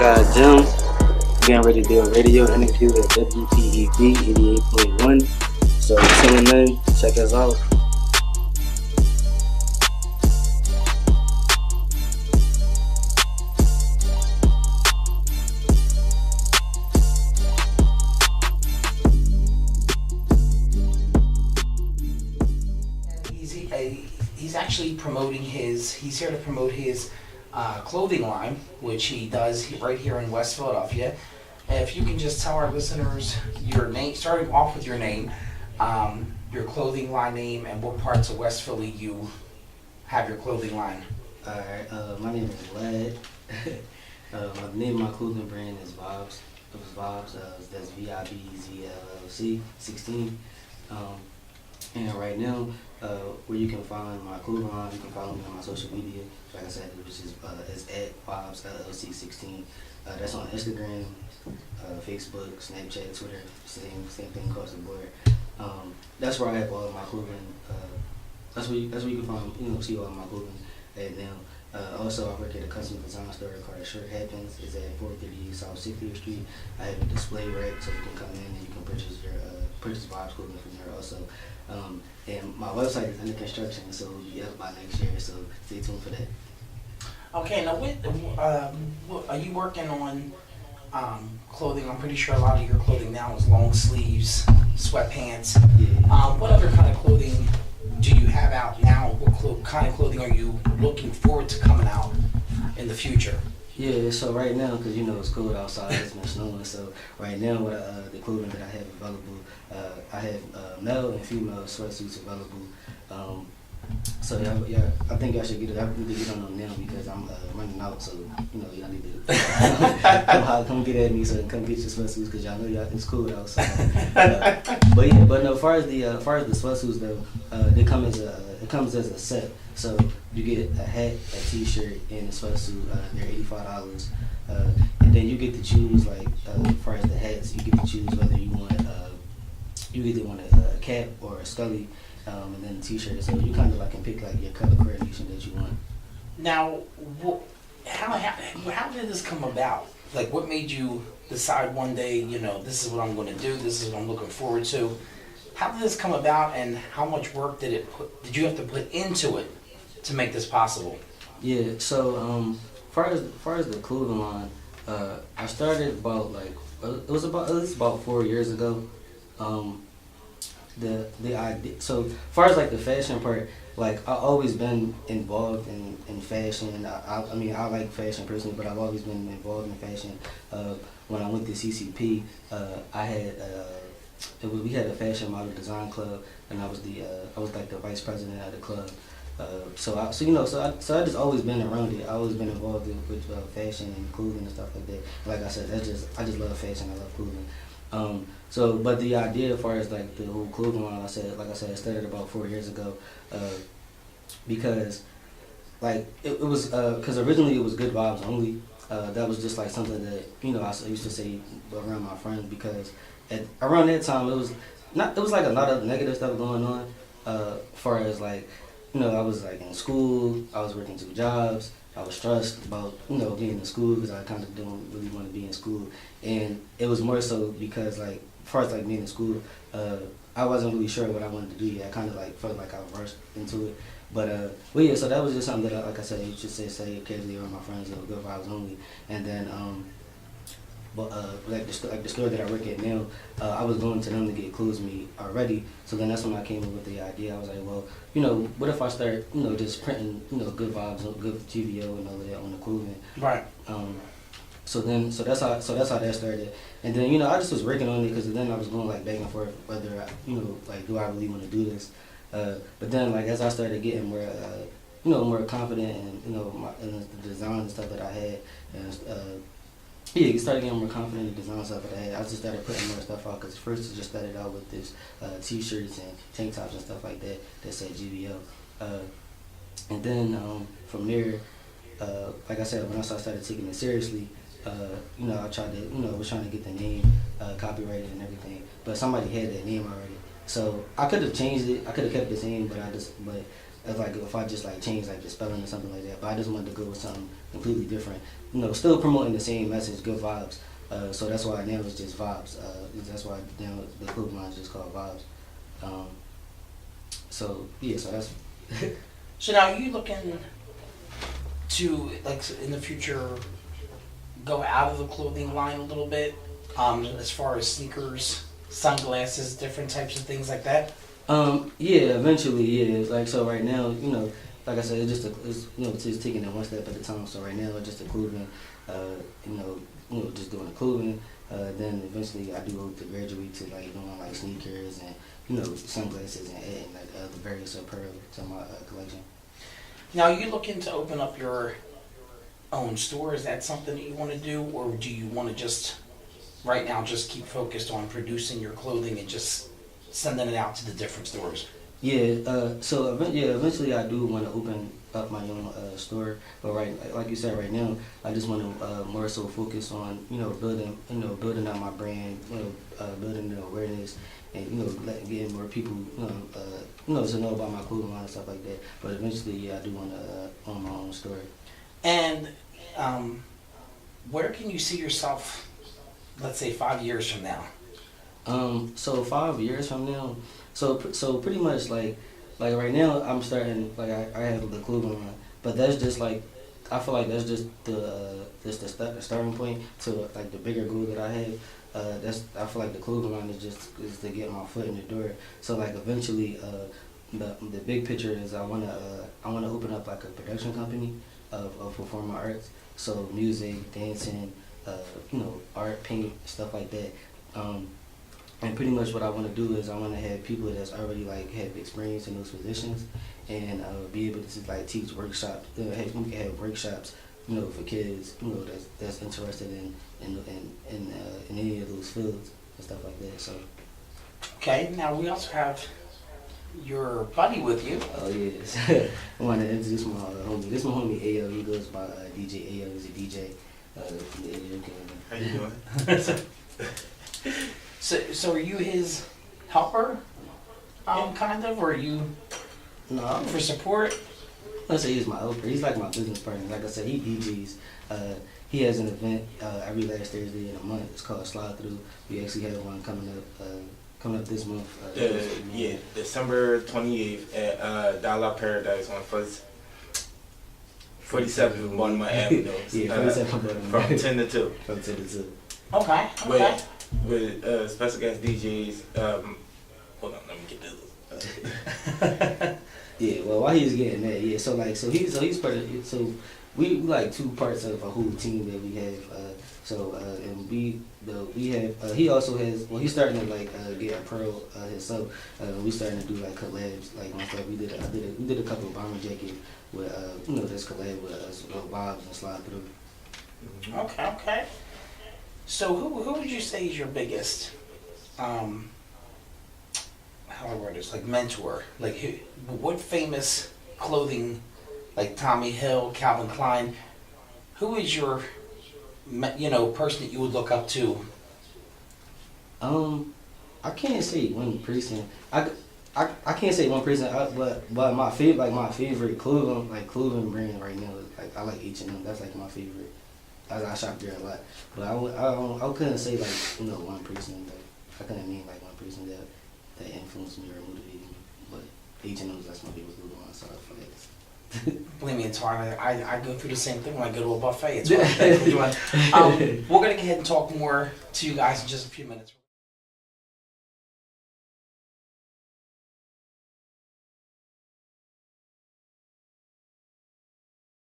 guy Jim. Getting ready to do a radio interview at WPEB 88.1. So tune in, check us out. He's actually promoting he's here to promote his clothing line, which he does right here in West Philadelphia. If you can just tell our listeners your name, starting off with your name, your clothing line name, and what parts of West Philly you have your clothing line. Alright, my name is Vlad. The name of my clothing brand is Vibez. It was Vibez. That's Vibezllc16. And right now, where you can find my clothing line, you can follow me on my social media. Like I said, which is at Vibezllc16. That's on Instagram, Facebook, Snapchat, Twitter, same thing across the board. That's where I have all of my clothing. That's where you can find, see all of my clothing at now. Also, I work at a custom design store called Shirt Happens. It's at 438 South 60th Street. I have a display rack, so you can come in and you can purchase your purchase Vibez clothing from there also. And my website is under construction, so it'll be up by next year. So stay tuned for that. Okay, now what are you working on? Clothing. I'm pretty sure a lot of your clothing now is long sleeves, sweatpants. Yeah. What other kind of clothing do you have out now? What kind of clothing are you looking forward to coming out in the future? Yeah, so right now, because it's cold outside, it's been snowing, so right now the clothing that I have available, I have male and female sweatsuits available. So yeah, I think I should get on them now because I'm running out, so y'all need to come get at me, so come get your sweatsuits because y'all know it's cold outside. But no, as far as the sweatsuits though, it comes as a set. So you get a hat, a t-shirt, and a sweatsuit. They're $85, and then you get to choose as far as the hats, you get to choose whether you want you either want a cap or a scully, and then a t-shirt. So you kind of can pick your color coordination that you want. Now, how did this come about? What made you decide one day, this is what I'm going to do, this is what I'm looking forward to? How did this come about, and how much work did you have to put into it to make this possible? Yeah, so far as the clothing line, I started about it was at least about 4 years ago. The idea, so far as the fashion part, I've always been involved in fashion. I mean I like fashion personally, but I've always been involved in fashion. When I went to CCP, I had we had a fashion model design club, and I was the vice president of the club. So I just always been around it. I always been involved with fashion and clothing and stuff like that. Like I said, I just love fashion. I love clothing. But the idea as far as the whole clothing line, like I said, it started about 4 years ago, because it was because originally it was good vibes only. That was just something that I used to say around my friends, because around that time it was a lot of negative stuff going on. As far as I was in school, I was working 2 jobs. I was stressed about being in school because I kind of don't really want to be in school, and it was more so because as far as being in school, I wasn't really sure what I wanted to do yet. I kind of felt like I rushed into it, but yeah. So that was just something that like I said, you should say occasionally around my friends, good vibes only, and then the store that I work at now, I was going to them to get clothes made already. So then that's when I came up with the idea. I was like, well, what if I start, just printing, good vibes, good TVO and all of that on the clothing. Right. So that's how that started. And then I just was working on it, because then I was going back and forth whether do I really want to do this. But then as I started getting more more confident in in the design and stuff that I had, and you started getting more confident in the design stuff that I had. I just started putting more stuff out, because first I just started out with this t-shirts and tank tops and stuff like that said GVO. And then from there, like I said, when I started taking it seriously, I tried to, was trying to get the name copyrighted and everything, but somebody had that name already. So I could have changed it. I could have kept the same, but as like if I just like change like the spelling or something like that. But I just wanted to go with something completely different. You know, still promoting the same message, good vibes. So that's why now it's just Vibez. That's why now the clothing line is just called Vibez. So yeah, so that's. So now are you looking to, like, in the future, go out of the clothing line a little bit, as far as sneakers, sunglasses, different types of things like that? Yeah, eventually, yeah. Like, so right now, you know, like I said, it's just taking it one step at a time. So right now, it's just the clothing, just doing the clothing. Then eventually, I do hope to graduate to like doing like sneakers and sunglasses and adding like the various apparel to my collection. Now, are you looking to open up your own store? Is that something that you want to do, or do you want to just right now just keep focused on producing your clothing and just sending it out to the different stores? Yeah, so eventually I do want to open up my own store, but like you said, right now I just want to more so focus on building out my brand, building the awareness, and getting more people to know about my clothing line and stuff like that. But eventually, yeah, I do want to own my own store. And where can you see yourself, let's say 5 years from now? So 5 years from now, so pretty much like right now I'm starting like I have the clothing line, but that's just like I feel like that's just the starting point to like the bigger goal that I have. I feel like the clothing line is to get my foot in the door. So like eventually, the big picture is I wanna open up like a production company of performing arts. So music, dancing, art, paint, stuff like that. And pretty much what I want to do is I want to have people that's already like have experience in those positions, and be able to like teach workshops. We can have workshops, for kids, that's interested in any of those fields and stuff like that. So. Okay. Now we also have your buddy with you. Oh yes. I want to introduce my homie. This is my homie Ayo. He goes by DJ Ayo. He's a DJ. How you doing? So are you his helper, kind of, or are you No, for support? Let's say he's my helper. He's like my business partner. Like I said, he DJs. He has an event every last Thursday in a month. It's called Slide Through. We actually have one coming up this month. December 28th at Dollar Paradise on 47 Baltimore Avenue. Yeah, 47 from 10 to 2. From 10 to 2. Okay. With special guest DJs. Hold on, let me get this. Yeah, well, while he's getting that, yeah. So he's part of it. So we like two parts of a whole team that we have. And we have. He also has. Well, he's starting to like get apparel himself. We starting to do like collabs. Like one stuff we did a couple of bomber jackets with this collab with us, Vibez and Slide Through. Okay. So who would you say is your biggest, how do I word this, like mentor? Like what famous clothing, like Tommy Hill, Calvin Klein, who is your, person that you would look up to? I can't say one person. I can't say one person, but my favorite clothing brand right now is like I like H&M. That's like my favorite. I shop there a lot, but I couldn't say like one person. Like I couldn't name like one person that influenced me or motivated me. But H&M that's my favorite clothing line. So I feel like Believe me, it's hard. I go through the same thing when I go to a buffet. It's hard. We're gonna go ahead and talk more to you guys in just a few minutes.